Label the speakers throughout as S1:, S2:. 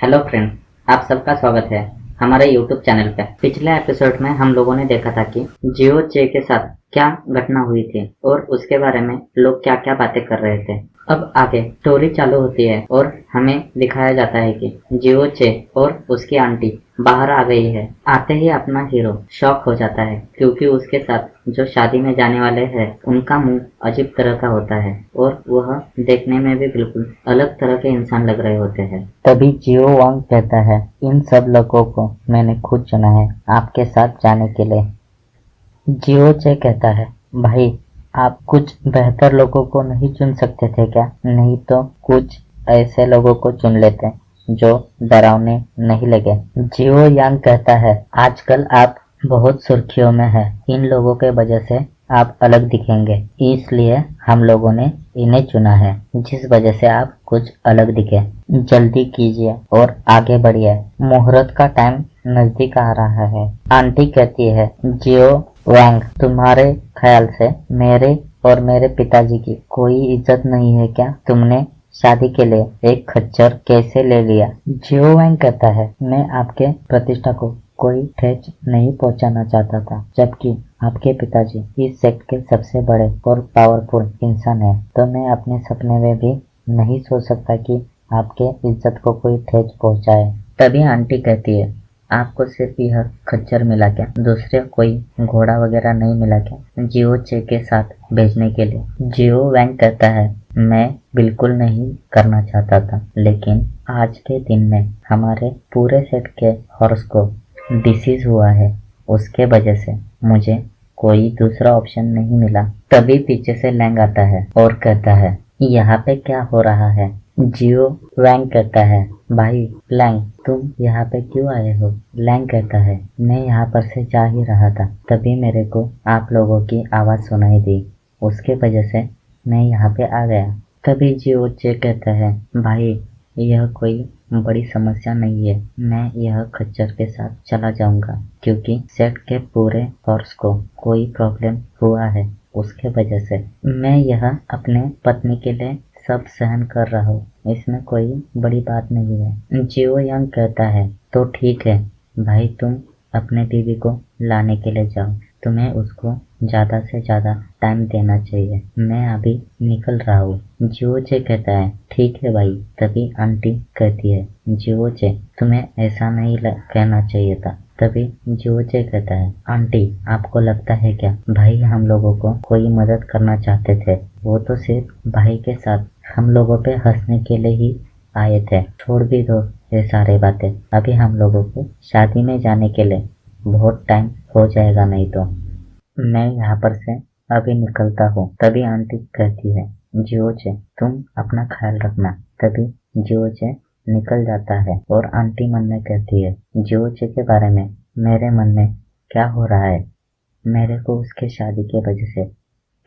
S1: Hello friend, आप सबका स्वागत है हमारे यूट्यूब चैनल पे। पिछले एपिसोड में हम लोगों ने देखा था कि जियो चे के साथ क्या घटना हुई थी और उसके बारे में लोग क्या क्या बातें कर रहे थे। अब आगे स्टोरी चालू होती है और हमें दिखाया जाता है कि जियो चे और उसकी आंटी बाहर आ गई है। आते ही अपना हीरो शॉक हो जाता है क्योंकि उसके साथ जो शादी में जाने वाले हैं उनका मुंह अजीब तरह का होता है और वह देखने में भी बिल्कुल अलग तरह के इंसान लग रहे होते हैं। तभी जियो वांग कहता है, इन सब लोगों को मैंने खुद चुना है आपके साथ जाने के लिए। जियो चे कहता है, भाई आप कुछ बेहतर लोगों को नहीं चुन सकते थे क्या? नहीं तो कुछ ऐसे लोगों को चुन लेते जो डरावने नहीं लगे। जियो यांग कहता है, आजकल आप बहुत सुर्खियों में हैं। इन लोगों के वजह से आप अलग दिखेंगे, इसलिए हम लोगों ने इन्हें चुना है जिस वजह से आप कुछ अलग दिखे। जल्दी कीजिए और आगे बढ़िए, मुहूर्त का टाइम नजदीक आ रहा है। आंटी कहती है, जियो वांग तुम्हारे ख्याल से मेरे और मेरे पिताजी की कोई इज्जत नहीं है क्या? तुमने शादी के लिए एक खच्चर कैसे ले लिया? जियो वांग कहता है, मैं आपके प्रतिष्ठा को कोई ठेस नहीं पहुंचाना चाहता था, जबकि आपके पिताजी इस सेक्ट के सबसे बड़े और पावरफुल इंसान है, तो मैं अपने सपने में भी नहीं सोच सकता कि आपके इज्जत को कोई ठेस पहुंचाए। तभी आंटी कहती है, आपको सिर्फ यह खच्चर मिला क्या? दूसरे कोई घोड़ा वगैरह नहीं मिला क्या जियो चे के साथ भेजने के लिए? जियो वैंग कहता है, मैं बिल्कुल नहीं करना चाहता था, लेकिन आज के दिन में हमारे पूरे सेट के हॉर्स को डिसीज हुआ है, उसके वजह से मुझे कोई दूसरा ऑप्शन नहीं मिला। तभी पीछे से लैंग आता है और कहता है, यहाँ पे क्या हो रहा है? जियो वैंग कहता है, भाई लैंग तुम यहाँ पे क्यों आए हो? लैंग कहता है, मैं यहाँ पर से जा ही रहा था, तभी मेरे को आप लोगों की आवाज सुनाई दी, उसके वजह से मैं यहाँ पे आ गया। तभी जियो चे कहता है, भाई यह कोई बड़ी समस्या नहीं है, मैं यह खच्चर के साथ चला जाऊंगा क्योंकि सेट के पूरे फोर्स को कोई प्रॉब्लम हुआ है, उसके वजह से मैं यह अपने पत्नी के लिए सब सहन कर रहा हूँ, इसमें कोई बड़ी बात नहीं है। जियो यांग कहता है, तो ठीक है भाई, तुम अपने बीवी को लाने के लिए जाओ, तुम्हें उसको ज्यादा से ज्यादा टाइम देना चाहिए, मैं अभी निकल रहा हूँ। जियो चे कहता है, ठीक है भाई। तभी आंटी कहती है, जियो चे तुम्हें ऐसा नहीं कहना चाहिए था। तभी जियो चे कहता है, आंटी आपको लगता है क्या भाई हम लोगों को कोई मदद करना चाहते थे? वो तो सिर्फ भाई के साथ हम लोगों पे हंसने के लिए ही आए थे, छोड़ भी दो ये सारे बातें, अभी हम लोगों को शादी में जाने के लिए बहुत टाइम हो जाएगा, नहीं तो मैं यहाँ पर से अभी निकलता हूँ। तभी आंटी कहती है, जियो चे तुम अपना ख्याल रखना। तभी जियो चे निकल जाता है और आंटी मन में कहती है, जियो चे के बारे में मेरे मन में क्या हो रहा है, मेरे को उसके शादी के वजह से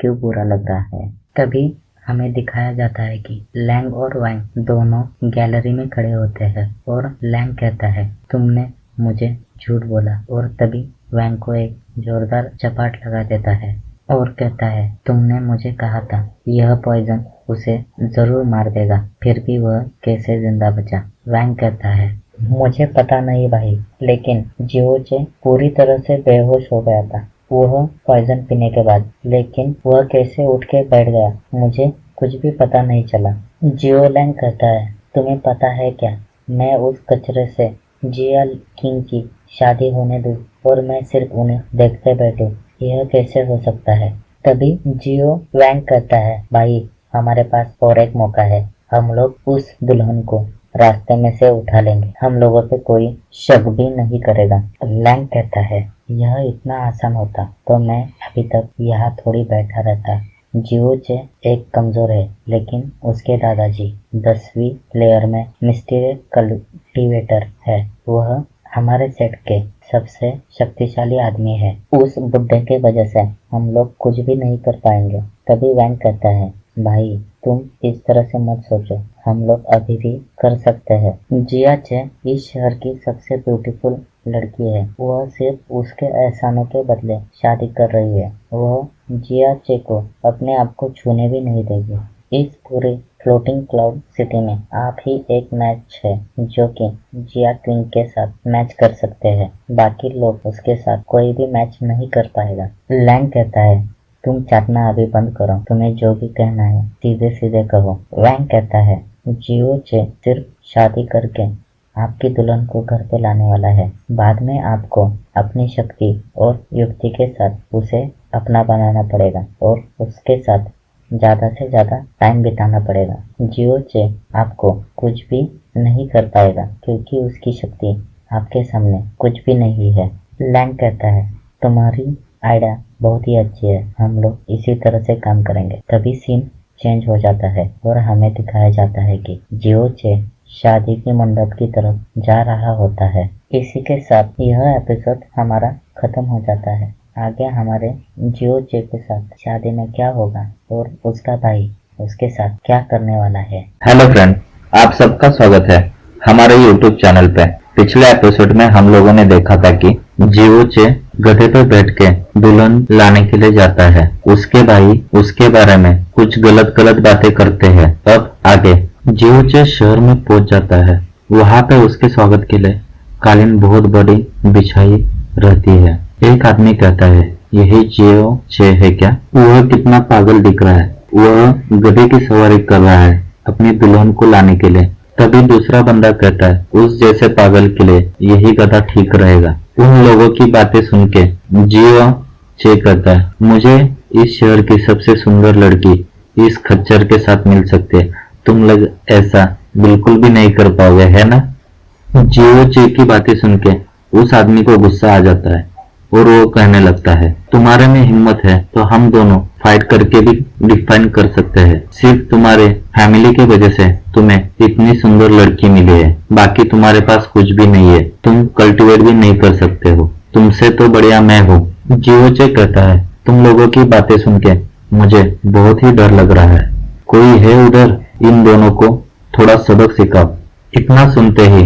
S1: क्यों बुरा लग रहा है। तभी हमें दिखाया जाता है कि लैंग और वैंग दोनों गैलरी में खड़े होते हैं और लैंग कहता है, तुमने मुझे झूठ बोला, और तभी वैंग को एक जोरदार चपाट लगा देता है और कहता है, तुमने मुझे कहा था यह पॉइजन उसे जरूर मार देगा, फिर भी वह कैसे जिंदा बचा? वैंग कहता है, मुझे पता नहीं भाई, लेकिन जियो चे पूरी तरह से बेहोश हो गया था वह पॉइजन पीने के बाद, लेकिन वह कैसे उठ के बैठ गया मुझे कुछ भी पता नहीं चला। जियो लैंग कहता है, तुम्हें पता है क्या, मैं उस कचरे से जिया किंग की शादी होने दूं और मैं सिर्फ उन्हें देखते बैठूं, यह कैसे हो सकता है? तभी जियो वैंग कहता है, भाई हमारे पास और एक मौका है, हम लोग उस दुल्हन को रास्ते में से उठा लेंगे, हम लोगों पे कोई शक भी नहीं करेगा। लैंग कहता है, यह इतना आसान होता तो मैं अभी तक यहाँ थोड़ी बैठा रहता। जियो चे एक कमजोर है, लेकिन उसके दादाजी 10वीं लेयर में मिस्टीरियस कल्टीवेटर है, वह हमारे सेट के सबसे शक्तिशाली आदमी है, उस बुड्ढे के वजह से हम लोग कुछ भी नहीं कर पाएंगे। तभी वैंग कहता है, भाई तुम इस तरह से मत सोचो, हम लोग अभी भी कर सकते हैं। जिया चे इस शहर की सबसे ब्यूटीफुल लड़की है, वह सिर्फ उसके एहसानों के बदले शादी कर रही है, वह जिया चे को अपने आप को छूने भी नहीं देगी, इस पूरे फ्लोटिंग क्लाउड सिटी में आप ही एक मैच है जो कि जिया क्विंग के साथ मैच कर सकते हैं। बाकी लोग उसके साथ कोई भी मैच नहीं कर पाएगा। लैंग कहता है, तुम चाटना अभी बंद करो, तुम्हें जो भी कहना है सीधे सीधे कहो। वैंग कहता है, जियो चे सिर्फ शादी करके आपकी दुल्हन को घर पे लाने वाला है। बाद में आपको अपनी शक्ति और युक्ति के साथ उसे अपना बनाना पड़ेगा और उसके साथ ज्यादा से ज्यादा टाइम बिताना पड़ेगा। जियो चे आपको कुछ भी नहीं कर पाएगा क्योंकि उसकी शक्ति आपके सामने कुछ भी नहीं है। लैंग कहता है, तुम्हारी आइडिया बहुत ही अच्छी है, हम लोग इसी तरह से काम करेंगे। तभी सीन चेंज हो जाता है और हमें दिखाया जाता है कि जियो चे शादी के मंडप की तरफ जा रहा होता है। इसी के साथ यह एपिसोड हमारा खत्म हो जाता है। आगे हमारे जियो चे के साथ शादी में क्या होगा और उसका भाई उसके साथ क्या करने वाला है।
S2: हेलो फ्रेंड, आप सबका स्वागत है हमारे YouTube चैनल पे। पिछले एपिसोड में हम लोगों ने देखा था कि जियो चे गधे पे बैठ के दुल्हन लाने के लिए जाता है। उसके भाई उसके बारे में कुछ गलत गलत बातें करते हैं। अब आगे जियो चे शहर में पहुंच जाता है। वहां पे उसके स्वागत के लिए कालीन बहुत बड़ी बिछाई रहती है। एक आदमी कहता है, यही जियो चे है क्या? वह कितना पागल दिख रहा है, वह गधे की सवारी कर रहा है अपनी दुल्हन को लाने के लिए। तभी दूसरा बंदा कहता है, उस जैसे पागल के लिए यही गधा ठीक रहेगा। उन लोगों की बातें सुन के जियो चे कहता है, मुझे इस शहर की सबसे सुंदर लड़की इस खच्चर के साथ मिल सकती है, तुम लोग ऐसा बिल्कुल भी नहीं कर पाओगे, है ना? जियो चे की बातें सुन के उस आदमी को गुस्सा आ जाता है और वो कहने लगता है, तुम्हारे में हिम्मत है तो हम दोनों फाइट करके भी डिफाइन कर सकते हैं। सिर्फ तुम्हारे फैमिली के वजह से तुम्हें इतनी सुंदर लड़की मिली है, बाकी तुम्हारे पास कुछ भी नहीं है, तुम कल्टीवेट भी नहीं कर सकते हो, तुमसे तो बढ़िया मैं हूँ। जियो चे कहता है, तुम लोगों की बातें सुन के मुझे बहुत ही डर लग रहा है, कोई है उधर, इन दोनों को थोड़ा सबक सिखाओ। इतना सुनते ही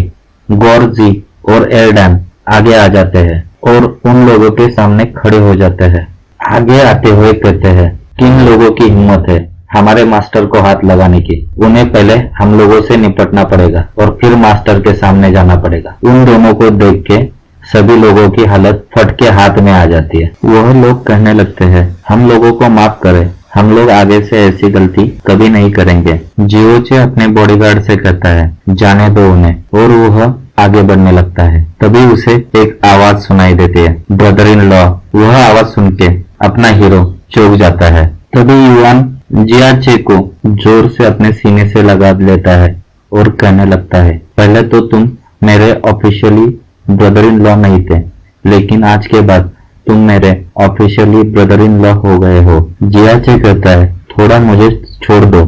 S2: गॉर्जी और एर्डन आगे आ जाते हैं और उन लोगों के सामने खड़े हो जाते हैं। आगे आते हुए कहते हैं, किन लोगों की हिम्मत है हमारे मास्टर को हाथ लगाने की? उन्हें पहले हम लोगों से निपटना पड़ेगा और फिर मास्टर के सामने जाना पड़ेगा। उन दोनों को देख के सभी लोगों की हालत फट के हाथ में आ जाती है। वह लोग कहने लगते हैं, हम लोगों को माफ करें, हम लोग आगे से ऐसी गलती कभी नहीं करेंगे। जियो चे अपने बॉडीगार्ड से कहता है, जाने दो उन्हें, और वह आगे बढ़ने लगता है। तभी उसे एक आवाज सुनाई देती है, ब्रदर इन लॉ। वह आवाज सुन के अपना हीरो चौंक जाता है। तभी युवान जिया चे को जोर से अपने सीने से लगा लेता है और कहने लगता है, पहले तो तुम मेरे ऑफिशियली ब्रदर इन लॉ नहीं थे, लेकिन आज के बाद तुम मेरे ऑफिशियली ब्रदर इन लॉ हो गए हो। जिया चे कहता है, थोड़ा मुझे छोड़ दो,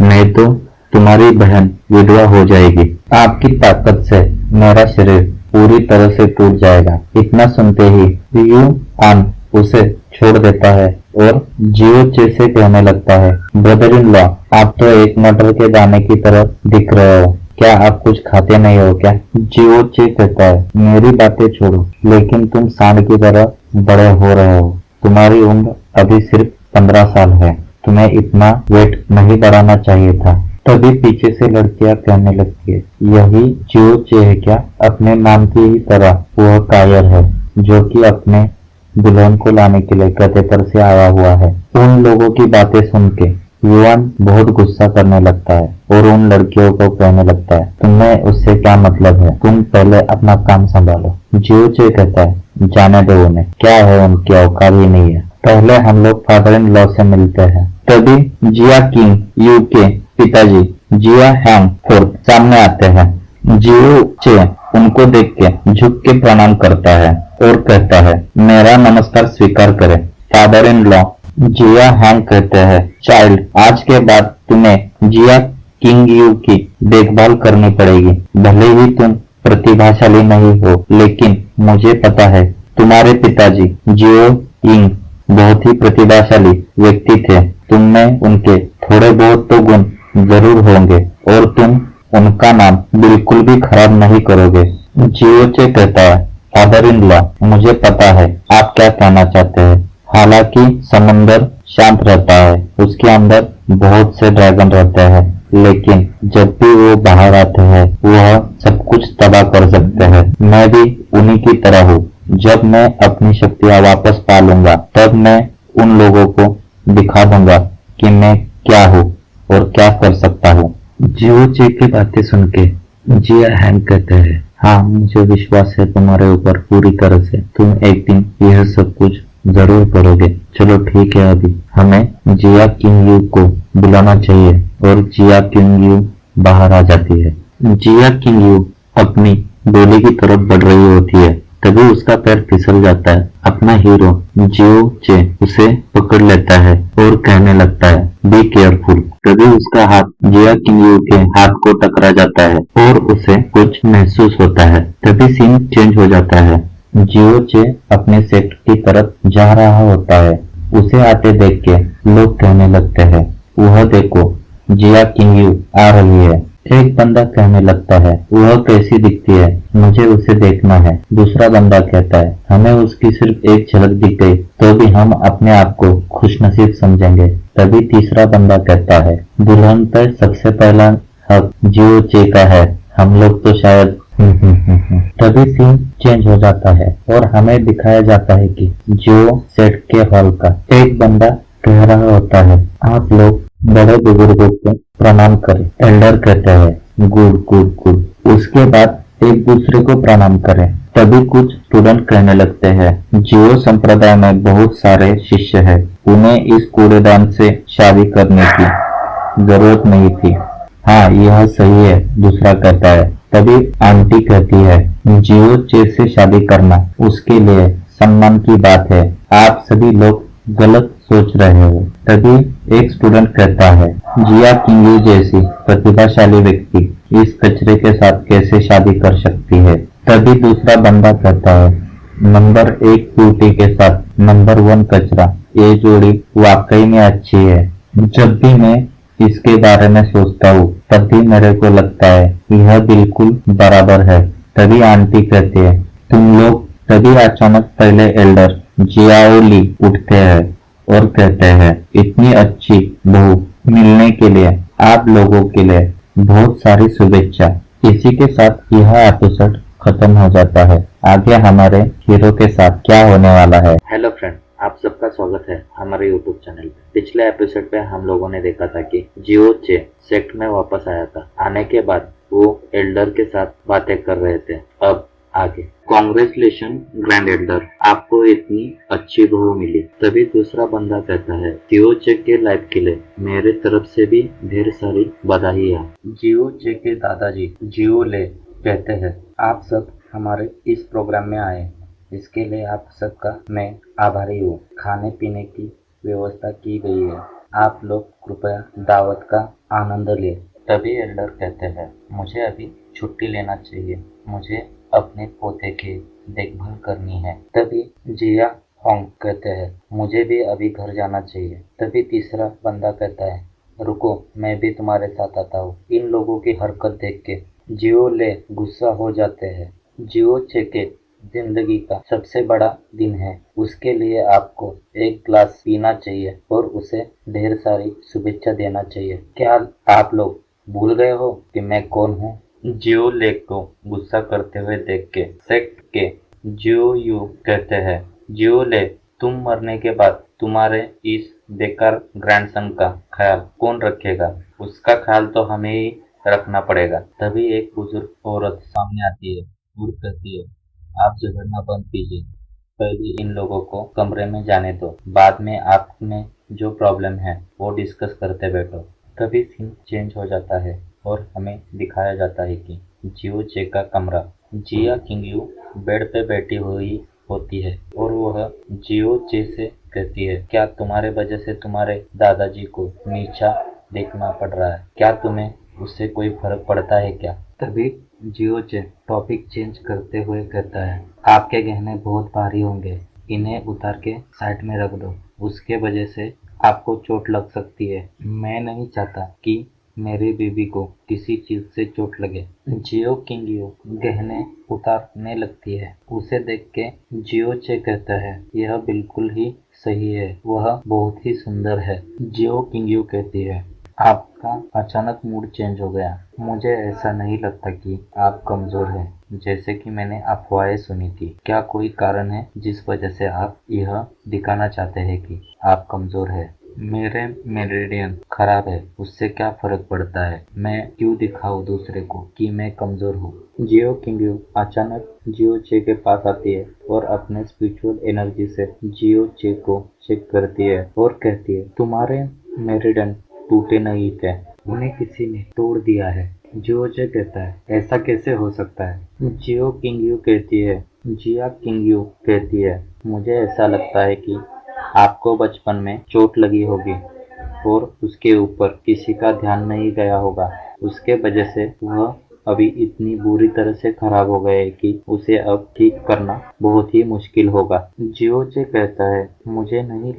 S2: नहीं तो तुम्हारी बहन विधवा हो जाएगी, आपकी ताकत से मेरा शरीर पूरी तरह से टूट जाएगा। इतना सुनते ही युआन उसे छोड़ देता है और जियो चे से कहने लगता है, ब्रदर इन लॉ, आप तो एक मटर के दाने की तरह दिख रहे हो, क्या आप कुछ खाते नहीं हो क्या? जियो चे कहता है, मेरी बातें छोड़ो, लेकिन तुम सांड की तरह बड़े हो रहे हो, तुम्हारी उम्र अभी सिर्फ 15 साल है, तुम्हें इतना वेट नहीं बढ़ाना चाहिए था। तभी पीछे से लड़कियां कहने लगती है, यही जियो चे है क्या? अपने नाम की ही तरह वह कायर है जो कि अपने दुल्हन को लाने के लिए गधे पर से आया हुआ है। उन लोगों की बातें सुन के युवान बहुत गुस्सा करने लगता है और उन लड़कियों को कहने लगता है, तुम्हें उससे क्या मतलब है, तुम पहले अपना काम संभालो। जियो चे कहता है, जाने दो उन्हें, क्या है उनकी औकात ही नहीं है, पहले हम लोग फादर इन लॉ से मिलते हैं। तभी जिया किंग यू के पिताजी जिया हैंग फोर्थ सामने आते हैं। जियो चे उनको देख के झुक के प्रणाम करता है और कहता है, मेरा नमस्कार स्वीकार करें फादर इन लॉ। जिया हैंग कहते हैं, चाइल्ड, आज के बाद तुम्हें जिया किंग यू की देखभाल करनी पड़ेगी। भले ही तुम प्रतिभाशाली नहीं हो, लेकिन मुझे पता है तुम्हारे पिताजी जियो यिंग बहुत ही प्रतिभाशाली व्यक्ति थे, तुम में उनके थोड़े बहुत तो गुण जरूर होंगे और तुम उनका नाम बिल्कुल भी खराब नहीं करोगे। जियो चे कहता है, फादर इन लॉ, मुझे पता है आप क्या कहना चाहते हैं, हालांकि समंदर शांत रहता है। उसके अंदर बहुत से ड्रैगन रहते हैं, लेकिन जब भी वो बाहर आते हैं वह सब कुछ तबाह कर सकते हैं। मैं भी उन्हीं की तरह हूँ। जब मैं अपनी शक्तियाँ वापस पा लूंगा तब मैं उन लोगों को दिखा दूंगा कि मैं क्या हूँ और क्या कर सकता हूँ। जियो चे की बातें सुन के जिया हैंग कहते हैं, हाँ मुझे विश्वास है तुम्हारे ऊपर पूरी तरह से। तुम एक दिन यह सब कुछ जरूर करोगे। चलो ठीक है, अभी हमें जिया किंग यू को बुलाना चाहिए। और जिया किंग यू बाहर आ जाती है। जिया किंग यू अपनी डोली की तरफ बढ़ रही होती है, तभी उसका पैर फिसल जाता है। अपना हीरो जियो चे उसे पकड़ लेता है और कहने लगता है बी केयरफुल। तभी उसका हाथ जिया किंग यू के हाथ को टकरा जाता है और उसे कुछ महसूस होता है। तभी सीन चेंज हो जाता है। जियो चे अपने सेट की तरफ जा रहा होता है। उसे आते देख के लोग कहने लगते हैं, वह देखो जिया किंग यू आ रही है। एक बंदा कहने लगता है, वह कैसी दिखती है, मुझे उसे देखना है। दूसरा बंदा कहता है, हमें उसकी सिर्फ एक झलक दिख गई तो भी हम अपने आप को खुशनसीब समझेंगे। तभी तीसरा बंदा कहता है, दुल्हन पर सबसे पहला हक जियो चे का है, हम लोग तो शायद तभी सीन चेंज हो जाता है और हमें दिखाया जाता है कि जियो सेट के हॉल का एक बंदा कह रहा होता है, आप लोग बड़े बुजुर्गों को प्रणाम करें। एल्डर कहते हैं, गुड गुड गुड। उसके बाद एक दूसरे को प्रणाम करें। तभी कुछ स्टूडेंट कहने लगते हैं, जियो संप्रदाय में बहुत सारे शिष्य हैं, उन्हें इस कूड़ेदान से शादी करने की जरूरत नहीं थी। हाँ यह सही है, दूसरा कहता है। तभी आंटी कहती है, जियो चे से शादी करना उसके लिए सम्मान की बात है, आप सभी लोग गलत सोच रहे हो। तभी एक स्टूडेंट कहता है, जिया किंग यू जैसी प्रतिभाशाली व्यक्ति इस कचरे के साथ कैसे शादी कर सकती है। तभी दूसरा बंदा कहता है, नंबर 1 ब्यूटी के साथ नंबर 1 कचरा, ये जोड़ी वाकई में अच्छी है। जब भी मैं इसके बारे में सोचता हूँ तब भी मेरे को लगता है यह बिल्कुल बराबर है। तभी आंटी कहती है, तुम लोग। तभी अचानक पहले एल्डर जियाओली उठते हैं और कहते हैं, इतनी अच्छी बहू मिलने के लिए आप लोगों के लिए बहुत सारी शुभेच्छा। इसी के साथ यह एपिसोड खत्म हो जाता है। आगे हमारे हीरो के साथ क्या होने वाला है।
S1: हेलो फ्रेंड, आप सबका स्वागत है हमारे यूट्यूब चैनल पे। पिछले एपिसोड पे हम लोगों ने देखा था कि जियो चे सेक्ट में वापस आया था। आने के बाद वो एल्डर के साथ बातें कर रहे थे। अब आगे, कांग्रेचुलेशन ग्रैंड एल्डर, आपको इतनी अच्छी बहू मिली। तभी दूसरा बंदा कहता है, जियो चे के लाइफ के लिए मेरे तरफ से भी ढेर सारी बधाइयाँ। जियो चे के दादाजी जियो ले कहते हैं, आप सब हमारे इस प्रोग्राम में आए, इसके लिए आप सबका मैं आभारी हूँ। खाने पीने की व्यवस्था की गई है, आप लोग कृपया दावत का आनंद ले। तभी एल्डर कहते हैं, मुझे अभी छुट्टी लेना चाहिए, मुझे अपने पोते की देखभाल करनी है। तभी जिया होंग कहते हैं, मुझे भी अभी घर जाना चाहिए। तभी तीसरा बंदा कहता है, रुको मैं भी तुम्हारे साथ आता हूँ। इन लोगों की हरकत देख के जियो ले गुस्सा हो जाते हैं। जियो चे के जिंदगी का सबसे बड़ा दिन है, उसके लिए आपको एक ग्लास पीना चाहिए और उसे ढेर सारी शुभेच्छा देना चाहिए। क्या आप लोग भूल गए हो कि मैं कौन हूँ? जियो लेक को गुस्सा करते हुए देख के सेक्ट के जियो यू कहते हैं, जियो ले, तुम मरने के बाद तुम्हारे इस बेकार ग्रैंडसन का ख्याल कौन रखेगा? उसका ख्याल तो हमें ही रखना पड़ेगा। तभी एक बुजुर्ग औरत सामने आती है और कहती है, आप झगड़ना बंद कीजिए, पहले इन लोगों को कमरे में जाने दो, बाद में आप में जो प्रॉब्लम है वो डिस्कस करते बैठो। तभी सीन चेंज हो जाता है और हमें दिखाया जाता है कि जियो चे का कमरा। जिया किंग यू बेड पे बैठी हुई होती है और वह जियो चे से कहती है, क्या तुम्हारे वजह से तुम्हारे दादाजी को नीचा देखना पड़ रहा है? क्या तुम्हें उससे कोई फर्क पड़ता है क्या? तभी जियो चे टॉपिक चेंज करते हुए कहता है, आपके गहने बहुत भारी होंगे, इन्हें उतार के साइड में रख दो, उसके वजह से आपको चोट लग सकती है। मैं नहीं चाहता कि
S2: मेरी बीवी को किसी चीज से चोट लगे। जियो किंगियो गहने उतारने लगती है। उसे देख के जियो चे कहता है, यह बिल्कुल ही सही है, वह बहुत ही सुंदर है। जियो किंगियो कहती है, आपका अचानक मूड चेंज हो गया। मुझे ऐसा नहीं लगता कि आप कमजोर हैं, जैसे कि मैंने अफवाहें सुनी थी। क्या कोई कारण है जिस वजह से आप यह दिखाना चाहते हैं कि आप कमजोर हैं? मेरे मेरिडियन खराब है, उससे क्या फर्क पड़ता है? मैं क्यों दिखाऊं दूसरे को कि मैं कमजोर हूँ? जियो किंगियो अचानक जियो चे के पास आती है और अपने स्पिरिचुअल एनर्जी से जियो चे को चेक करती है और कहती है, तुम्हारे मेरिडियन टूटे नहीं थे, उन्हें किसी ने तोड़ दिया है। जियो चे कहता है, ऐसा कैसे हो सकता है? जियो किंगियो कहती है, जिया किंगियो कहती है, मुझे ऐसा लगता है कि आपको बचपन में चोट लगी होगी और उसके ऊपर किसी का ध्यान नहीं गया होगा। उसके वजह से वह अभी इतनी बुरी तरह से खराब हो गए कि उसे अब ठीक करना बहुत ही मुश्किल होगा। जियोचे कहता है, मुझे नहीं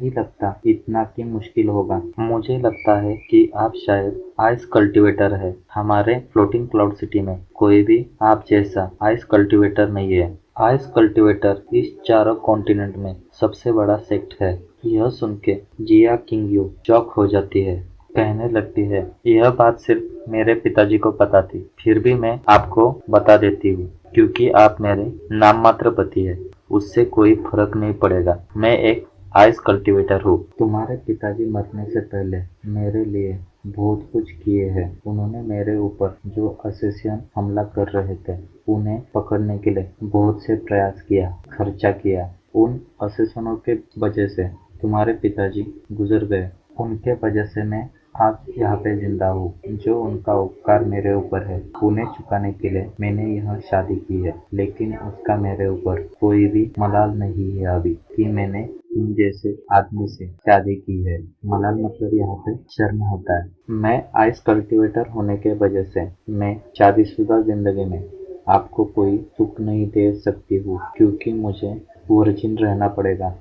S2: लगता इतना कि मुश्किल होगा। मुझे लगता है कि आप शायद आइस कल्टीवेटर है। हमारे फ्लोटिंग क्लाउड सिटी में कोई भी आप जैसा आइस कल्टीवेटर नहीं है। आइस कल्टीवेटर इस चारों कॉन्टिनेंट में सबसे बड़ा सेक्ट है। यह सुन के जिया किंगियो चौक हो जाती है, कहने लगती है, यह बात सिर्फ मेरे पिताजी को पता थी, फिर भी मैं आपको बता देती हूँ क्योंकि आप मेरे नाम मात्र पति है, उससे कोई फर्क नहीं पड़ेगा। मैं एक आइस कल्टीवेटर हूँ। तुम्हारे पिताजी मरने से पहले मेरे लिए बहुत कुछ किए हैं। उन्होंने मेरे ऊपर जो अससियन हमला कर रहे थे उन्हें पकड़ने के लिए बहुत से प्रयास किया, खर्चा किया। उन अससियनों के वजह से तुम्हारे पिताजी गुजर गए। उनके वजह से मैं आज यहाँ पे जिंदा हूँ। जो उनका उपकार मेरे ऊपर है उन्हें चुकाने के लिए मैंने यह शादी की है, लेकिन उसका मेरे ऊपर कोई भी मलाल नहीं है अभी कि मैंने तुम जैसे आदमी से शादी की है। मलाल मतलब यहाँ पे शर्म होता है। मैं आइस कल्टीवेटर होने के वजह से मैं शादीशुदा जिंदगी में आपको कोई सुख नहीं दे सकती हूँ क्योंकि मुझे वर्जिन रहना पड़ेगा।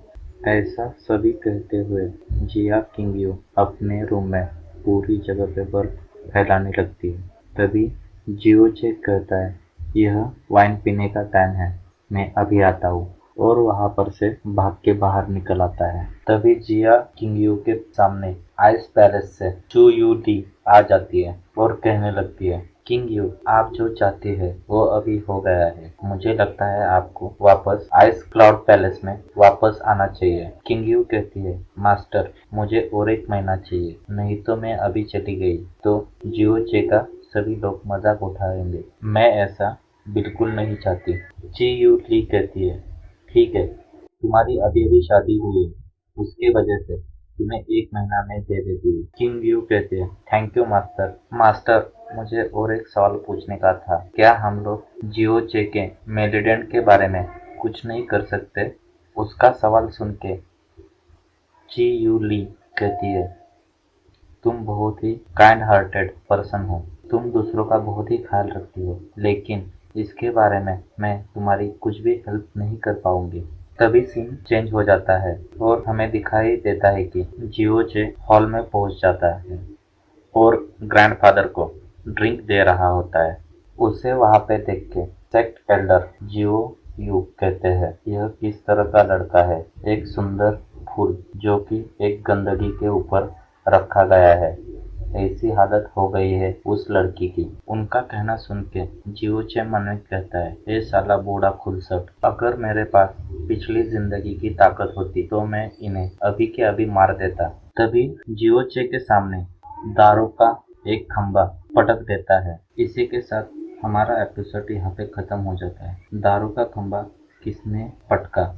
S2: ऐसा सभी कहते हुए जिया किंगियो अपने रूम में पूरी जगह पे बर्फ फैलाने लगती है। तभी जियो चेक कहता है, यह वाइन पीने का टाइम है, मैं अभी आता हूँ, और वहां पर से भाग के बाहर निकल आता है। तभी जिया किंगियो के सामने आइस पैलेस से चू यू डी आ जाती है और कहने लगती है, किंगियो, आप जो चाहते हैं वो अभी हो गया है। मुझे लगता है आपको वापस आइस क्लाउड पैलेस में वापस आना चाहिए। किंगियो कहती है, मास्टर, मुझे और 1 महीना चाहिए, नहीं तो मैं अभी चली गई तो जियो चे का सभी लोग मजाक उठाएंगे। मैं ऐसा बिल्कुल नहीं चाहती। जी यू ली कहती है, ठीक है, तुम्हारी अभी अभी शादी हुई है, उसके वजह से तुम्हें 1 महीना में दे देती हूँ। किंग यू कहते हैं, थैंक यू मास्टर। मास्टर, मुझे और एक सवाल पूछने का था, क्या हम लोग जियो चे के मेरिडियन के बारे में कुछ नहीं कर सकते? उसका सवाल सुन के जी यू ली कहती है, तुम बहुत ही काइंड हार्टेड पर्सन हो, तुम दूसरों का बहुत ही ख्याल रखती हो, लेकिन इसके बारे में मैं तुम्हारी कुछ भी हेल्प नहीं कर पाऊंगी। तभी सीन चेंज हो जाता है और हमें दिखाई देता है कि जियो चे हॉल में पहुंच जाता है और ग्रैंडफादर को ड्रिंक दे रहा होता है। उसे वहां पे देख के सेक्ट एल्डर जियो यू कहते हैं, यह किस तरह का लड़का है, एक सुंदर फूल जो कि एक गंदगी के ऊपर रखा गया है, ऐसी हालत हो गई है उस लड़की की। उनका कहना सुन के जियो चे मन में कहता है, ए साला बूढ़ा खुलसट, अगर मेरे पास पिछली जिंदगी की ताकत होती तो मैं इन्हें अभी के अभी मार देता। तभी जियो चे के सामने दारू का एक खंबा पटक देता है। इसी के साथ हमारा एपिसोड यहाँ पे खत्म हो जाता है। दारू का खंबा किसने पटका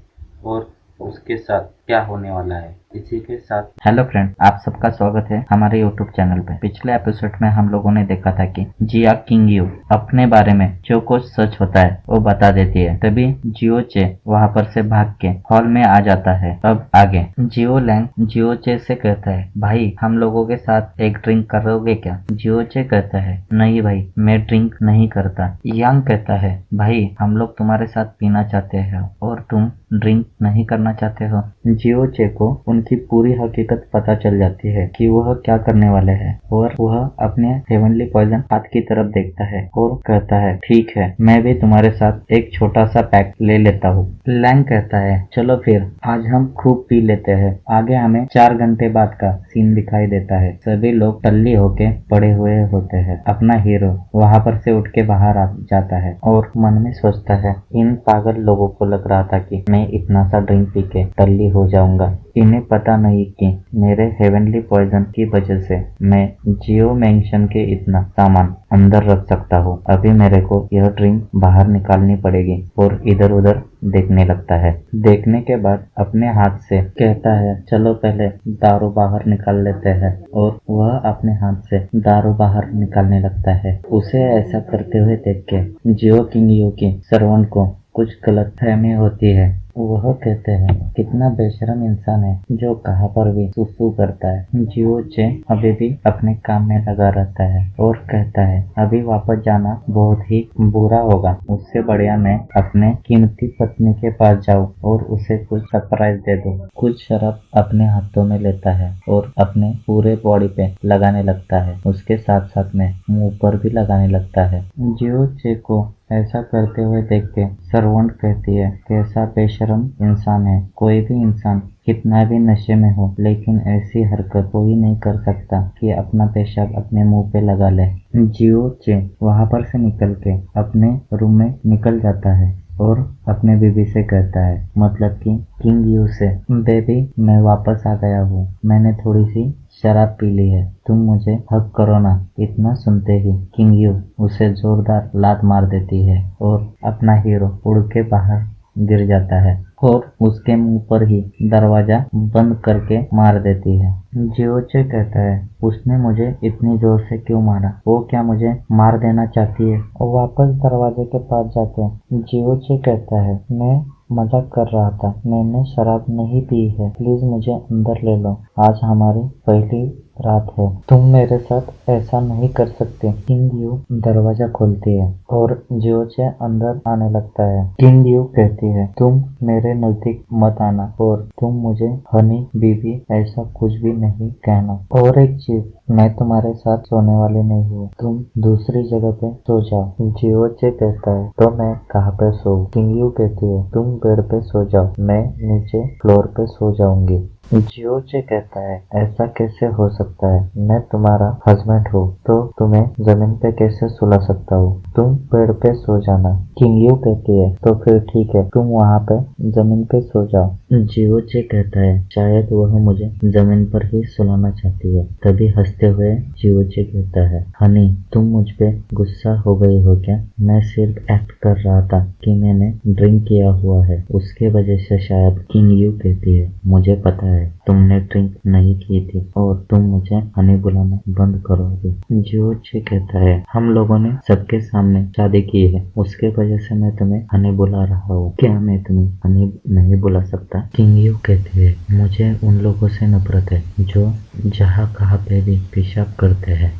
S2: और उसके साथ क्या होने वाला है, इसी के साथ
S1: हेलो फ्रेंड, आप सबका स्वागत है हमारे यूट्यूब चैनल पे। पिछले एपिसोड में हम लोगों ने देखा था कि जिया किंगियो अपने बारे में जो कुछ सच होता है वो बता देती है। तभी जियो चे वहाँ पर से भाग के हॉल में आ जाता है। अब आगे जियो लैंग जियो चे से कहता है, भाई हम लोगों के साथ एक ड्रिंक करोगे क्या? जियो चे कहता है, नहीं भाई, मैं ड्रिंक नहीं करता। यांग कहता है, भाई हम लोग तुम्हारे साथ पीना चाहते हैं और तुम ड्रिंक नहीं करना
S2: जानना चाहते हो? जियो चे को उनकी पूरी हकीकत पता चल जाती है कि वह क्या करने वाले हैं और वह अपने हेवनली पॉइजन हाथ की तरफ देखता है और कहता है, ठीक है, मैं भी तुम्हारे साथ एक छोटा सा पैक ले लेता हूँ। लैंग कहता है, चलो फिर आज हम खूब पी लेते हैं। आगे हमें 4 घंटे बाद का सीन दिखाई देता है। सभी लोग टल्ली होके पड़े हुए होते हैं। अपना हीरो वहां पर से उठ के बाहर आ जाता है और मन में सोचता है, इन पागल लोगों को लग रहा था कि मैं इतना सा ड्रिंक पी के टल्ली हो जाऊंगा। इन्हें पता नहीं कि मेरे हेवनली पॉइजन की वजह से मैं जियो मेंशन के इतना सामान अंदर रख सकता हूँ। अभी मेरे को यह ड्रिंक बाहर निकालनी पड़ेगी और इधर उधर देखने लगता है। देखने के बाद अपने हाथ से कहता है, चलो पहले दारू बाहर निकाल लेते हैं। और वह अपने हाथ से दारू बाहर निकालने लगता है। उसे ऐसा करते हुए देख के जियो किंग यू की सर्वेंट को कुछ गलतफहमी होती है। वह कहते हैं, कितना बेशरम इंसान है जो कहाँ पर भी सुसु करता है। जियो चे अभी भी अपने काम में लगा रहता है और कहता है, अभी वापस जाना बहुत ही बुरा होगा। उससे बढ़िया मैं अपने कीमती पत्नी के पास जाऊं और उसे कुछ सरप्राइज दे दूं। कुछ शराब अपने हाथों में लेता है और अपने पूरे बॉडी पे लगाने लगता है। उसके साथ साथ में मुंह पर भी लगाने लगता है। जियो चे को ऐसा करते हुए देख के सर्वेंट कहती है, कैसा बेशरम इंसान है। कोई भी इंसान कितना भी नशे में हो लेकिन ऐसी हरकत कोई नहीं कर सकता कि अपना पेशाब अपने मुंह पे लगा ले। जियो चे वहां पर से निकल के अपने रूम में निकल जाता है और अपने बीबी से कहता है, मतलब कि किंग यू से, बेबी मैं वापस आ गया हूँ। मैंने थोड़ी सी शराब पी ली है, तुम मुझे हक करो ना। इतना सुनते ही किंग यू उसे जोरदार लात मार देती है और अपना हीरो उड़ के बाहर गिर जाता है और उसके मुंह पर ही दरवाजा बंद करके मार देती है। जियो चे कहता है, उसने मुझे इतनी जोर से क्यों मारा? वो क्या मुझे मार देना चाहती है? और वापस दरवाजे के पास जाते हैं। जियो चे कहता है, मैं मजाक कर रहा था, मैंने शराब नहीं पी है, प्लीज मुझे अंदर ले लो। आज हमारी पहली रात है, तुम मेरे साथ ऐसा नहीं कर सकते। किंग यू दरवाजा खोलती है और जियो चे अंदर आने लगता है। किंग यू कहती है, तुम मेरे नजदीक मत आना और तुम मुझे हनी बीबी ऐसा कुछ भी नहीं कहना। और एक चीज, मैं तुम्हारे साथ सोने वाली नहीं हूँ, तुम दूसरी जगह पे सो जाओ। जियो चे कहता है, तो मैं कहाँ पे सोऊं? किंग यू कहती है, तुम बेड पे सो जाओ, मैं नीचे फ्लोर पे सो जाऊंगी। जियो चे कहता है, ऐसा कैसे हो सकता है? मैं तुम्हारा हस्बैंड हूँ तो तुम्हें जमीन पे कैसे सुला सकता हूँ? तुम पेड़ पे सो जाना। किंग यू कहती है, तो फिर ठीक है, तुम वहाँ पे जमीन पे सो जाओ। जियो चे कहता है, शायद वह मुझे जमीन पर ही सुलाना चाहती है। तभी हंसते हुए जियो चे कहता है, हनी तुम मुझ पे गुस्सा हो गई हो क्या? मैं सिर्फ एक्ट कर रहा था कि मैंने ड्रिंक किया हुआ है, उसके वजह से शायद। किंग यू कहती है, मुझे पता है तुमने ड्रिंक नहीं की थी और तुम मुझे हनी बुलाना बंद करो अभी। जियो चे कहता है, हम लोगों ने सबके सामने शादी की है, उसके वजह से मैं तुम्हें हनी बुला रहा हूँ, क्या मैं तुम्हें हनी नहीं बुला सकता? किंग यू कहती है, मुझे उन लोगों से नफरत है जो जहाँ कहाँ पे भी पेशाब करते हैं।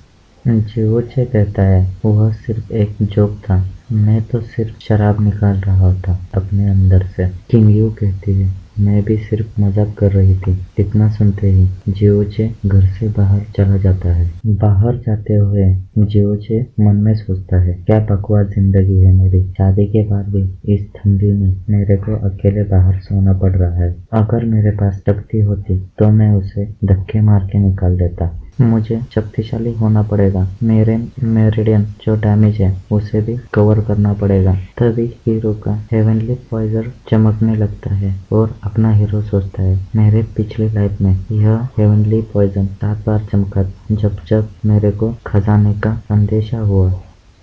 S2: जियो चे कहता है, वह सिर्फ एक जोक था, मैं तो सिर्फ शराब निकाल रहा था अपने अंदर से। किंग यू कहती है, मैं भी सिर्फ मजाक कर रही थी। इतना सुनते ही जियो चे घर से बाहर चला जाता है। बाहर जाते हुए जियो चे मन में सोचता है, क्या बकवास जिंदगी है मेरी। शादी के बाद भी इस ठंडी में मेरे को अकेले बाहर सोना पड़ रहा है। अगर मेरे पास शक्ति होती तो मैं उसे धक्के मार के निकाल देता। मुझे शक्तिशाली होना पड़ेगा, मेरे मेरिडियन जो डैमेज है उसे भी कवर करना पड़ेगा। तभी हीरो का हेवनली पॉइजन चमकने लगता है और अपना हीरो सोचता है, मेरे पिछले लाइफ में यह हेवनली पॉइजन 7 बार चमका जब मेरे को खजाने का अंदेशा हुआ।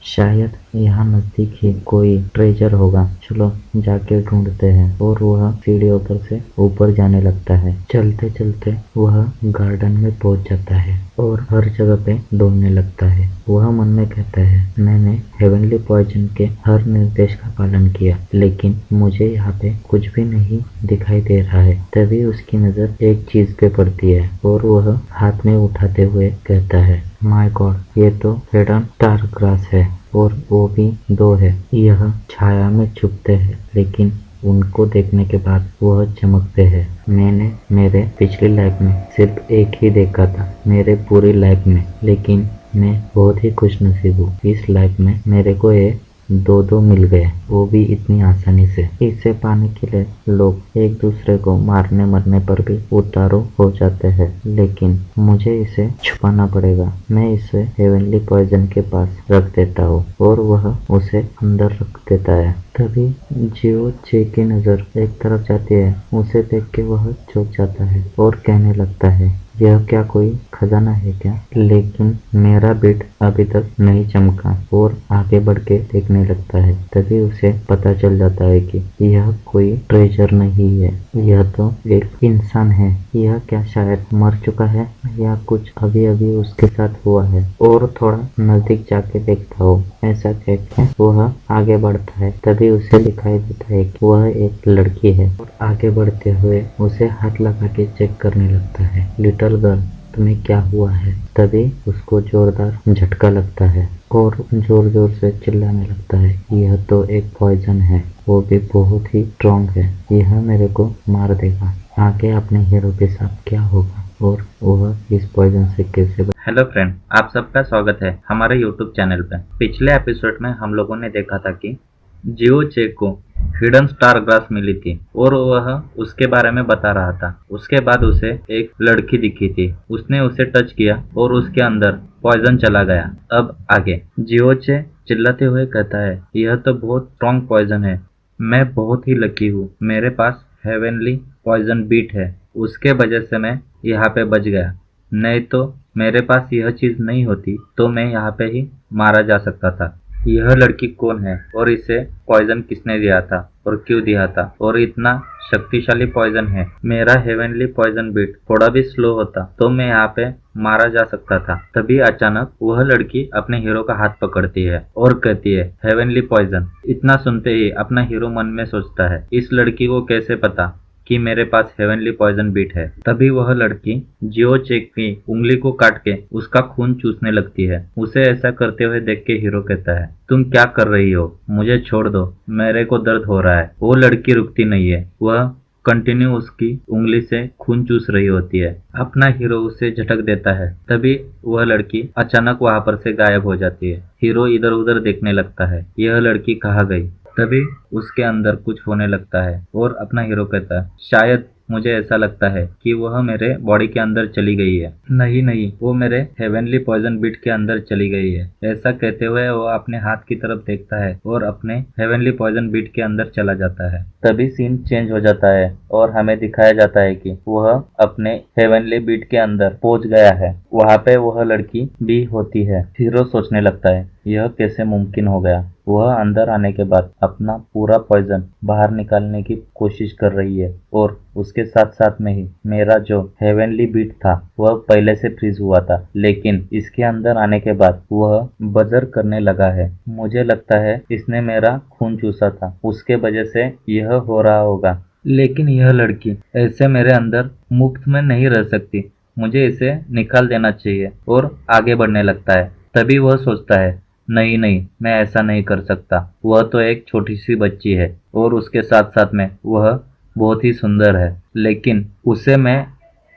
S2: शायद यहाँ नजदीक ही कोई ट्रेजर होगा, चलो जाके ढूंढते हैं। और वह सीढ़ियों पर से ऊपर जाने लगता है। चलते चलते वह गार्डन में पहुंच जाता है और हर जगह पे दौड़ने लगता है। वह मन में कहता है, मैंने हेवनली पॉइजन के हर निर्देश का पालन किया लेकिन मुझे यहाँ पे कुछ भी नहीं दिखाई दे रहा है। तभी उसकी नजर एक चीज पे पड़ती है और वह हाथ में उठाते हुए कहता है, माय गॉड, ये तो हिडन स्टार ग्रास है और वो भी 2 है। यह छाया में छुपते हैं लेकिन उनको देखने के बाद वह चमकते हैं। मैंने मेरे पिछली लाइफ में सिर्फ एक ही देखा था मेरे पूरी लाइफ में, लेकिन मैं बहुत ही खुशनसीब हूँ। इस लाइफ में मेरे को ये दो मिल गए, वो भी इतनी आसानी से। इसे पाने के लिए लोग एक दूसरे को मारने मरने पर भी उतारू हो जाते हैं, लेकिन मुझे इसे छुपाना पड़ेगा। मैं इसे हेवनली पॉइजन के पास रख देता हूँ और वह उसे अंदर रख देता है। तभी जियो चे की नजर एक तरफ जाती है। उसे देख के वह चौंक जाता है और कहने लगता है, यह क्या कोई खजाना है क्या? लेकिन मेरा बिट अभी तक नहीं चमका और आगे बढ़ के देखने लगता है। तभी उसे पता चल जाता है कि यह कोई ट्रेजर नहीं है, यह तो एक इंसान है। यह क्या शायद मर चुका है या कुछ अभी अभी उसके साथ हुआ है? और थोड़ा नजदीक जाके देखता हूँ, ऐसा कहकर वह आगे बढ़ता है। तभी उसे दिखाई देता है कि वह एक लड़की है और आगे बढ़ते हुए उसे हाथ लगा के चेक करने लगता है। लिटिल गर्ल, तुम्हें क्या हुआ है? तभी उसको जोरदार झटका लगता है और जोर जोर से चिल्लाने लगता है, यह तो एक पॉइजन है, वो भी बहुत ही स्ट्रॉन्ग है, यह मेरे को मार देगा। आगे अपने हीरो के साथ क्या होगा और वह इस पॉइजन से कैसे
S3: हेलो फ्रेंड, आप सबका स्वागत है हमारे यूट्यूब चैनल पे। पिछले एपिसोड में हम लोगों ने देखा था कि जियो चे को हिडन स्टार ग्रास मिली थी और वह उसके बारे में बता रहा था। उसके बाद उसे एक लड़की दिखी थी, उसने उसे टच किया और उसके अंदर पॉइजन चला गया। अब आगे जियो चे चिल्लाते हुए कहता है, यह तो बहुत स्ट्रॉन्ग पॉइजन है, मैं बहुत ही लकी हूँ, मेरे पास हेवनली पॉइजन बीट है, उसके वजह से मैं यहाँ पे बच गया, नहीं तो मेरे पास यह चीज नहीं होती तो मैं यहाँ पे ही मारा जा सकता था। यह लड़की कौन है और इसे पॉइजन किसने दिया था और क्यों दिया था, और इतना शक्तिशाली पॉइजन है। मेरा हेवनली पॉइजन बीट थोड़ा भी स्लो होता तो मैं यहाँ पे मारा जा सकता था। तभी अचानक वह लड़की अपने हीरो का हाथ पकड़ती है और कहती है, हेवनली पॉइजन। इतना सुनते ही अपना हीरो मन में सोचता है, इस लड़की को कैसे पता कि मेरे पास हेवनली पॉइजन बीट है। तभी वह लड़की जियो चेक की उंगली को काट के उसका खून चूसने लगती है। उसे ऐसा करते हुए देख के हीरो कहता है, तुम क्या कर रही हो, मुझे छोड़ दो, मेरे को दर्द हो रहा है। वो लड़की रुकती नहीं है, वह कंटिन्यू उसकी उंगली से खून चूस रही होती है। अपना हीरो उसे झटक देता है। तभी वह लड़की अचानक वहां पर से गायब हो जाती है। हीरो इधर उधर देखने लगता है, यह लड़की कहाँ गई। तभी उसके अंदर कुछ होने लगता है और अपना हीरो कहता है, शायद मुझे ऐसा लगता है कि वह मेरे बॉडी के अंदर चली गई है। नहीं नहीं, वो मेरे हेवनली पॉइजन बीट के अंदर चली गई है। ऐसा कहते हुए वो अपने हाथ की तरफ देखता है और अपने हेवनली पॉइजन बीट के अंदर चला जाता है। तभी सीन चेंज हो जाता है और हमें दिखाया जाता है कि वह अपने हेवनली बीट के अंदर पहुंच गया है। वहां पे वह लड़की भी होती है। हीरो सोचने लगता है, यह कैसे मुमकिन हो गया। वह अंदर आने के बाद अपना पूरा पॉइजन बाहर निकालने की कोशिश कर रही है और उसके साथ साथ में ही मेरा जो हेवनली बीट था वह पहले से फ्रीज हुआ था, लेकिन इसके अंदर आने के बाद वह बजर करने लगा है। मुझे लगता है इसने मेरा खून चूसा था, उसके वजह से यह हो रहा होगा। लेकिन यह लड़की ऐसे मेरे अंदर मुफ्त में नहीं रह सकती, मुझे इसे निकाल देना चाहिए और आगे बढ़ने लगता है। तभी वह सोचता है, नहीं नहीं, मैं ऐसा नहीं कर सकता। वह तो एक छोटी सी बच्ची है और उसके साथ साथ में वह बहुत ही सुंदर है, लेकिन उसे मैं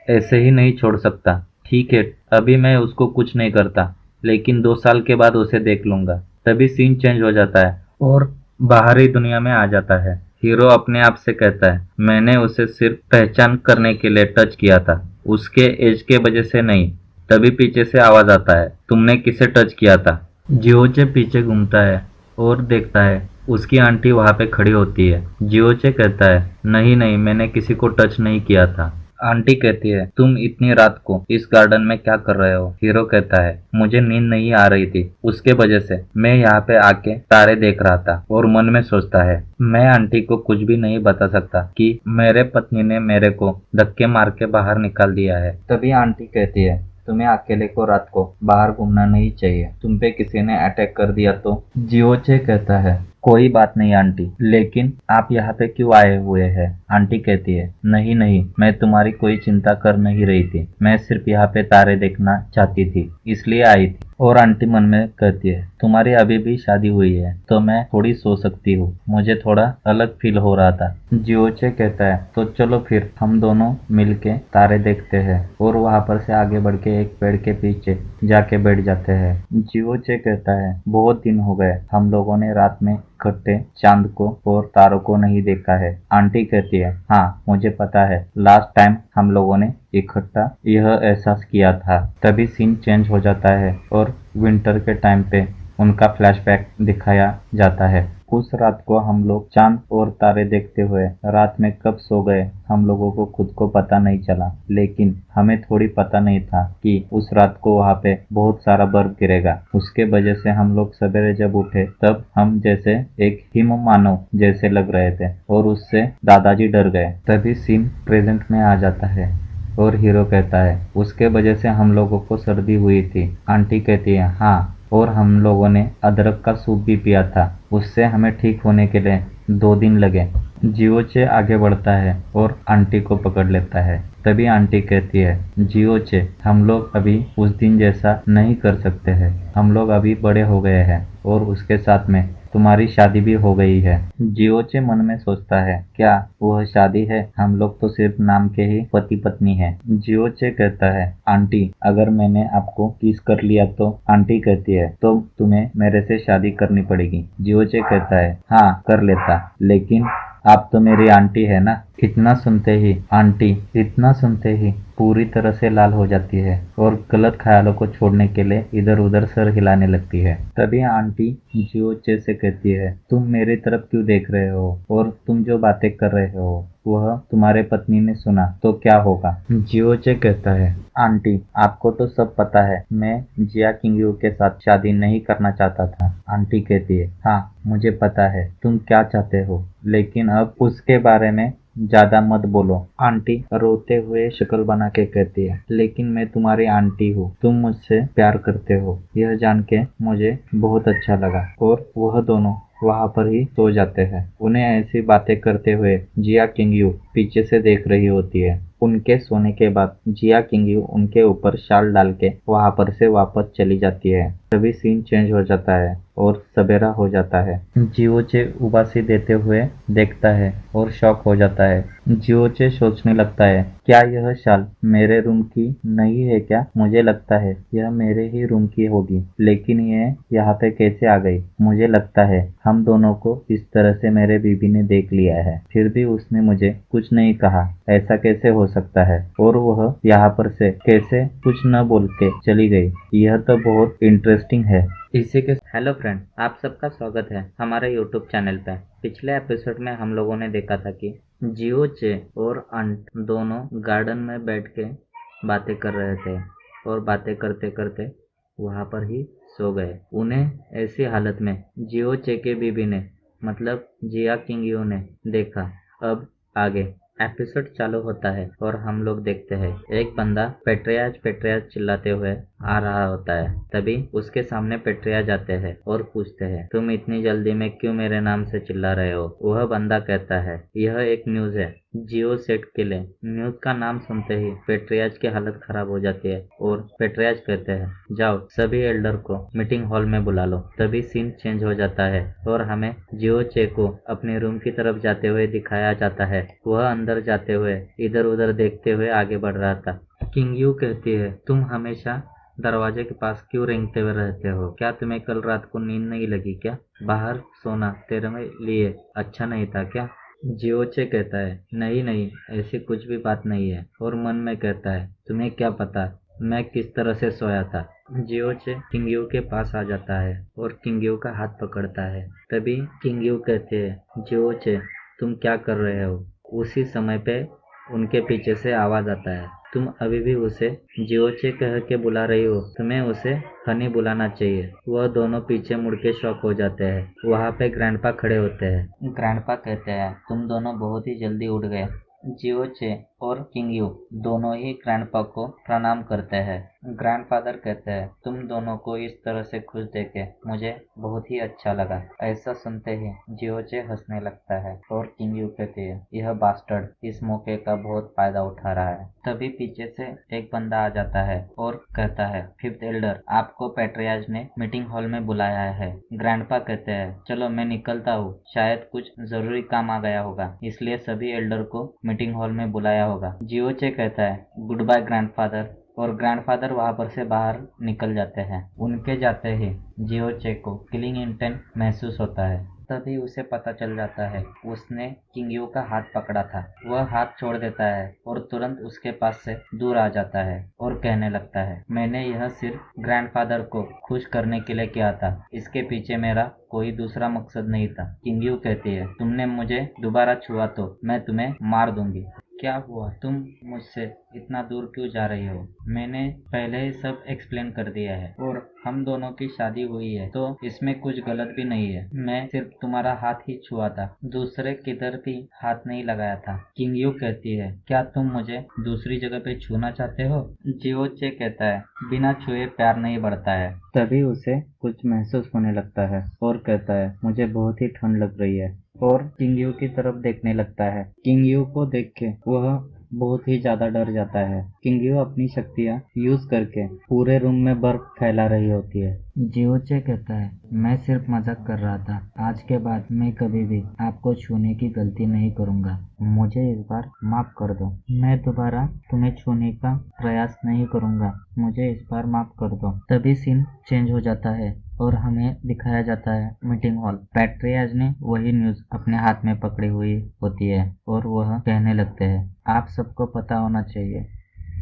S3: ऐसे ही नहीं छोड़ सकता। ठीक है, अभी मैं उसको कुछ नहीं करता, लेकिन 2 साल के बाद उसे देख लूंगा। तभी सीन चेंज हो जाता है और बाहरी दुनिया में आ जाता है। हीरो अपने आप से कहता है, मैंने उसे सिर्फ पहचान करने के लिए टच किया था, उसके एज के वजह से नहीं। तभी पीछे से आवाज आता है, तुमने किसे टच किया था? जियोचे पीछे घूमता है और देखता है उसकी आंटी वहां पे खड़ी होती है। जियोचे कहता है, नहीं नहीं, मैंने किसी को टच नहीं किया था। आंटी कहती है, तुम इतनी रात को इस गार्डन में क्या कर रहे हो? हीरो कहता है, मुझे नींद नहीं आ रही थी, उसके वजह से मैं यहाँ पे आके तारे देख रहा था। और मन में सोचता है, मैं आंटी को कुछ भी नहीं बता सकता कि मेरे पत्नी ने मेरे को धक्के मार के बाहर निकाल दिया है। तभी आंटी कहती है, तुम्हें अकेले को रात को बाहर घूमना नहीं चाहिए, तुम पे किसी ने अटैक कर दिया तो? जियोचे कहता है, कोई बात नहीं आंटी, लेकिन आप यहाँ पे क्यों आए हुए हैं? आंटी कहती है, नहीं नहीं, मैं तुम्हारी कोई चिंता कर नहीं रही थी, मैं सिर्फ यहाँ पे तारे देखना चाहती थी, इसलिए आई थी। और आंटी मन में कहती है, तुम्हारी अभी भी शादी हुई है तो मैं थोड़ी सो सकती हूँ, मुझे थोड़ा अलग फील हो रहा था। जियोचे कहता है, तो चलो फिर हम दोनों मिलके तारे देखते हैं, और वहां पर से आगे बढ़ के एक पेड़ के पीछे जाके बैठ जाते हैं। जियोचे कहता है, बहुत दिन हो गए हम लोगों ने रात में इकट्ठे चांद को और तारों को नहीं देखा है। आंटी कहती है, हाँ मुझे पता है, लास्ट टाइम हम लोगों ने इकट्ठा यह एहसास किया था। तभी सीन चेंज हो जाता है और विंटर के टाइम पे उनका फ्लैशबैक दिखाया जाता है। उस रात को हम लोग चांद और तारे देखते हुए रात में कब सो गए हम लोगों को खुद को पता नहीं चला, लेकिन हमें थोड़ी पता नहीं था कि उस रात को वहाँ पे बहुत सारा बर्फ गिरेगा। उसके वजह से हम लोग सवेरे जब उठे तब हम जैसे एक हिम मानव जैसे लग रहे थे और उससे दादाजी डर गए। तभी सीन प्रेजेंट में आ जाता है और हीरो कहता है, उसके वजह से हम लोगों को सर्दी हुई थी। आंटी कहती है, हाँ, और हम लोगों ने अदरक का सूप भी पिया था, उससे हमें ठीक होने के लिए 2 दिन लगे। जियोचे आगे बढ़ता है और आंटी को पकड़ लेता है। तभी आंटी कहती है, जियोचे, हम लोग अभी उस दिन जैसा नहीं कर सकते हैं, हम लोग अभी बड़े हो गए हैं और उसके साथ में तुम्हारी शादी भी हो गई है। जियोचे मन में सोचता है, क्या वह शादी है? हम लोग तो सिर्फ नाम के ही पति पत्नी हैं। जियोचे कहता है, आंटी अगर मैंने आपको किस कर लिया तो? आंटी कहती है, तो तुम्हें मेरे से शादी करनी पड़ेगी। जियोचे कहता है, हाँ कर लेता, लेकिन आप तो मेरी आंटी है ना। इतना सुनते ही आंटी पूरी तरह से लाल हो जाती है और गलत ख्यालों को छोड़ने के लिए इधर उधर सर हिलाने लगती है। तभी आंटी जियोचे से कहती है, तुम मेरी तरफ क्यों देख रहे हो, और तुम जो बातें कर रहे हो वह तुम्हारे पत्नी ने सुना तो क्या होगा? जियोचे कहता है, आंटी आपको तो सब पता है, मैं जिया किंगयू के साथ शादी नहीं करना चाहता था। आंटी कहती है, हाँ मुझे पता है तुम क्या चाहते हो, लेकिन अब उसके बारे में ज्यादा मत बोलो। आंटी रोते हुए शक्ल बना के कहती है, लेकिन मैं तुम्हारी आंटी हूँ, तुम मुझसे प्यार करते हो, यह जान के मुझे बहुत अच्छा लगा। और वह दोनों वहां पर ही सो जाते हैं। उन्हें ऐसी बातें करते हुए जिया किंगयू पीछे से देख रही होती है। उनके सोने के बाद जिया किंगयू उनके ऊपर शाल डाल के वहां पर से वापस चली जाती है। तभी सीन चेंज हो जाता है और सवेरा हो जाता है। जियोचे उबासी देते हुए देखता है और शॉक हो जाता है। जियोचे सोचने लगता है, क्या यह शाल मेरे रूम की नहीं है क्या? मुझे लगता है यह मेरे ही रूम की होगी, लेकिन यह यहाँ पे कैसे आ गई? मुझे लगता है हम दोनों को इस तरह से मेरे बीबी ने देख लिया है, फिर भी उसने मुझे कुछ नहीं कहा, ऐसा कैसे हो सकता है? और वह यहाँ पर से कैसे कुछ न बोल के चली गई? यह तो बहुत इंटरेस्टिंग है। इसी के हेलो फ्रेंड, आप सबका स्वागत है हमारे यूट्यूब चैनल पे। पिछले एपिसोड में हम लोगों ने देखा था कि जियोचे और अंट दोनों गार्डन में बैठ के बातें कर रहे थे और बातें करते करते वहाँ पर ही सो गए। उन्हें ऐसी हालत में जियोचे के बीबी ने मतलब जिया किंगयू ने देखा। अब आगे एपिसोड चालू होता है और हम लोग देखते हैं एक बंदा पेट्रियाज चिल्लाते हुए आ रहा होता है। तभी उसके सामने पेट्रियाज आते हैं और पूछते हैं, तुम इतनी जल्दी में क्यों मेरे नाम से चिल्ला रहे हो? वह बंदा कहता है, यह एक न्यूज है जियो सेट के लिए। न्यूज का नाम सुनते ही पेट्रियाज की हालत खराब हो जाती है और पेट्रियाज कहते हैं, जाओ सभी एल्डर को मीटिंग हॉल में बुला लो। तभी सीन चेंज हो जाता है और हमें जियोचे को अपने रूम की तरफ जाते हुए दिखाया जाता है। वह अंदर जाते हुए इधर उधर देखते हुए आगे बढ़ रहा था। किंगयू कहती है, तुम हमेशा दरवाजे के पास क्यों रेंगते हुए रहते हो? क्या तुम्हें कल रात को नींद नहीं लगी क्या? बाहर सोना तेरे लिए अच्छा नहीं था क्या? जियोचे कहता है, नहीं ऐसी कुछ भी बात नहीं है, और मन में कहता है, तुम्हें क्या पता मैं किस तरह से सोया था। जियोचे किंगयू के पास आ जाता है और किंगयू का हाथ पकड़ता है। तभी किंगयू कहते हैं, जियोचे तुम क्या कर रहे हो? उसी समय पे उनके पीछे से आवाज आता है, तुम अभी भी उसे जियोचे कह के बुला रही हो, तुम्हें उसे हनी बुलाना चाहिए। वह दोनों पीछे मुड़ के शॉक हो जाते हैं। वहाँ पे ग्रैंडपा खड़े होते हैं। ग्रैंडपा कहते हैं, तुम दोनों बहुत ही जल्दी उठ गए। जियोचे
S1: और किंग यू दोनों ही ग्रैंडपा को प्रणाम करते हैं। ग्रैंडफादर कहते हैं, तुम दोनों को इस तरह से खुश देखे मुझे बहुत ही अच्छा लगा। ऐसा सुनते ही जियोचे हंसने लगता है और किंग यू कहती है, यह बास्टर्ड इस मौके का बहुत फायदा उठा रहा है। तभी पीछे से एक बंदा आ जाता है और कहता है, फिफ्थ एल्डर आपको पैट्रियार्च ने मीटिंग हॉल में बुलाया है। ग्रैंडपा कहते हैं, चलो मैं निकलता हूँ, शायद कुछ जरूरी काम आ गया होगा, इसलिए सभी एल्डर को मीटिंग हॉल में बुलाया होगा। जियोचे कहता है, गुड बाय ग्रैंडफादर, और ग्रैंडफादर वहां पर से बाहर निकल जाते हैं। उनके जाते ही जियोचे को किलिंग इंटेंट महसूस होता है। तभी उसे पता चल जाता है उसने किंग यू का हाथ पकड़ा था। वह हाथ छोड़ देता है और तुरंत उसके पास से दूर आ जाता है और कहने लगता है, मैंने यह सिर्फ ग्रैंडफादर को खुश करने के लिए किया था, इसके पीछे मेरा कोई दूसरा मकसद नहीं था। किंग यू कहती है, तुमने मुझे दोबारा छुआ तो मैं तुम्हें मार दूंगी। क्या हुआ, तुम मुझसे इतना दूर क्यों जा रही हो? मैंने पहले ही सब एक्सप्लेन कर दिया है और हम दोनों की शादी हुई है तो इसमें कुछ गलत भी नहीं है। मैं सिर्फ तुम्हारा हाथ ही छुआ था, दूसरे किधर भी हाथ नहीं लगाया था। किंग यू कहती है, क्या तुम मुझे दूसरी जगह पे छूना चाहते हो? जियोचे कहता है, बिना छुए प्यार नहीं बढ़ता है। तभी उसे कुछ महसूस होने लगता है और कहता है, मुझे बहुत ही ठंड लग रही है, और किंग यू की तरफ देखने लगता है। किंग यू को देख के वह बहुत ही ज्यादा डर जाता है। किंग यू अपनी शक्तियाँ यूज करके पूरे रूम में बर्फ फैला रही होती है। जियोचे कहता है, मैं सिर्फ मजाक कर रहा था, आज के बाद मैं कभी भी आपको छूने की गलती नहीं करूंगा, मुझे इस बार माफ कर दो। मैं दोबारा तुम्हें छूने का प्रयास नहीं करूंगा, मुझे इस बार माफ कर दो। तभी सीन चेंज हो जाता है और हमें दिखाया जाता है मीटिंग हॉल। पैट्रियार्च ने वही न्यूज अपने हाथ में पकड़ी हुई होती है और वह कहने लगते हैं, आप सबको पता होना चाहिए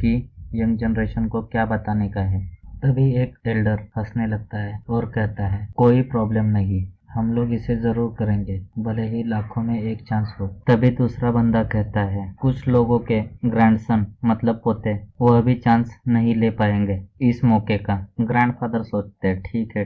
S1: कि यंग जनरेशन को क्या बताने का है। तभी एक एल्डर हंसने लगता है और कहता है, कोई प्रॉब्लम नहीं, हम लोग इसे जरूर करेंगे, भले ही लाखों में एक चांस हो। तभी दूसरा बंदा कहता है, कुछ लोगों के ग्रैंडसन मतलब पोते वह भी चांस नहीं ले पाएंगे इस मौके का। ग्रैंडफादर सोचते हैं, ठीक है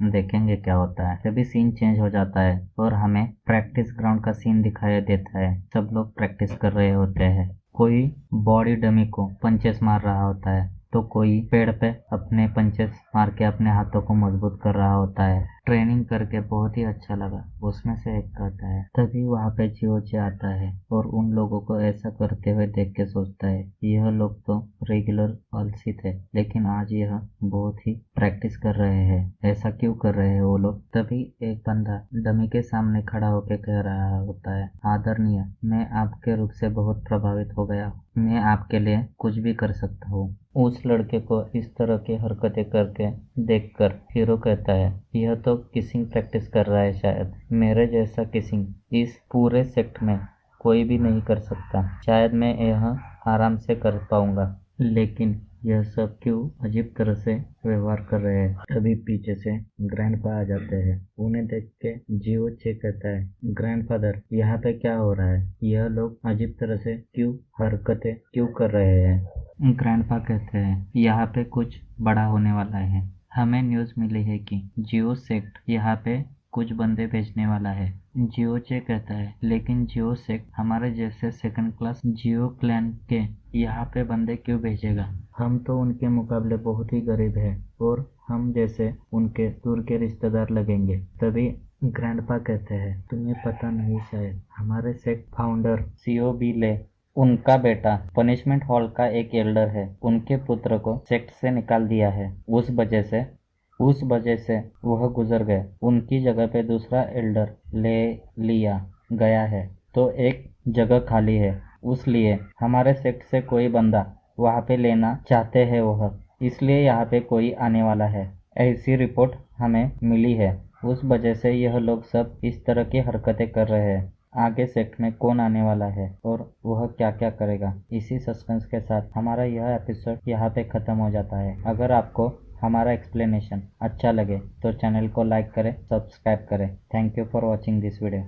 S1: देखेंगे क्या होता है। तभी सीन चेंज हो जाता है और हमें प्रैक्टिस ग्राउंड का सीन दिखाई देता है। सब लोग प्रैक्टिस कर रहे होते हैं। कोई बॉडी डमी को पंचेस मार रहा होता है तो कोई पेड़ पे अपने पंचेस मार के अपने हाथों को मजबूत कर रहा होता है। ट्रेनिंग करके बहुत ही अच्छा लगा, उसमें से एक कहता है। तभी वहाँ पे जियोचे आता है और उन लोगों को ऐसा करते हुए देख के सोचता है, यह लोग तो रेगुलर आलसी थे, लेकिन आज यह बहुत ही प्रैक्टिस कर रहे हैं, ऐसा क्यों कर रहे हैं वो लोग। तभी एक बंदा डमी के सामने खड़ा होकर कह रहा होता है, आदरणीय, मैं आपके रूप से बहुत प्रभावित हो गया, मैं आपके लिए कुछ भी कर सकता हूँ। उस लड़के को इस तरह की हरकतें करके देखकर हीरो कहता है, यह तो किसिंग प्रैक्टिस कर रहा है, शायद मेरे जैसा किसिंग इस पूरे सेक्ट में कोई भी नहीं कर सकता, शायद मैं यह आराम से कर पाऊंगा, लेकिन यह सब क्यों अजीब तरह से व्यवहार कर रहे हैं। तभी पीछे से ग्रैंडपा आ जाते हैं। उन्हें देख के जियोचे कहता है, ग्रैंडफादर यहाँ पे क्या हो रहा है, यह लोग अजीब तरह से क्यों हरकतें क्यों कर रहे हैं। ग्रैंडपा कहते हैं, यहाँ पे कुछ बड़ा होने वाला है, हमें न्यूज मिली है कि जियो सेक्ट यहाँ पे कुछ बंदे भेजने वाला है। जियोचे कहता है, लेकिन जियो सेक्ट हमारे जैसे सेकंड क्लास जियो क्लैन के यहाँ पे बंदे क्यों भेजेगा, हम तो उनके मुकाबले बहुत ही गरीब है और हम जैसे उनके दूर के रिश्तेदार लगेंगे। तभी ग्रैंडपा कहते हैं, तुम्हें पता नहीं शायद, हमारे सेक्ट फाउंडर सीओ बिले, उनका बेटा पनिशमेंट हॉल का एक एल्डर है, उनके पुत्र को सेक्ट से निकाल दिया है, उस वजह से वह गुजर गए, उनकी जगह पे दूसरा एल्डर ले लिया गया है, तो एक जगह खाली है, उसलिए हमारे सेक्ट से कोई बंदा वहाँ पे लेना चाहते हैं वह, इसलिए यहाँ पे कोई आने वाला है, ऐसी रिपोर्ट हमें मिली है, उस वजह से यह लोग सब इस तरह की हरकतें कर रहे हैं। आगे सेक्ट में कौन आने वाला है और वह क्या क्या करेगा, इसी सस्पेंस के साथ हमारा यह एपिसोड यहाँ पे खत्म हो जाता है। अगर आपको हमारा एक्सप्लेनेशन अच्छा लगे तो चैनल को लाइक करें, सब्सक्राइब करें। Thank you for watching this video.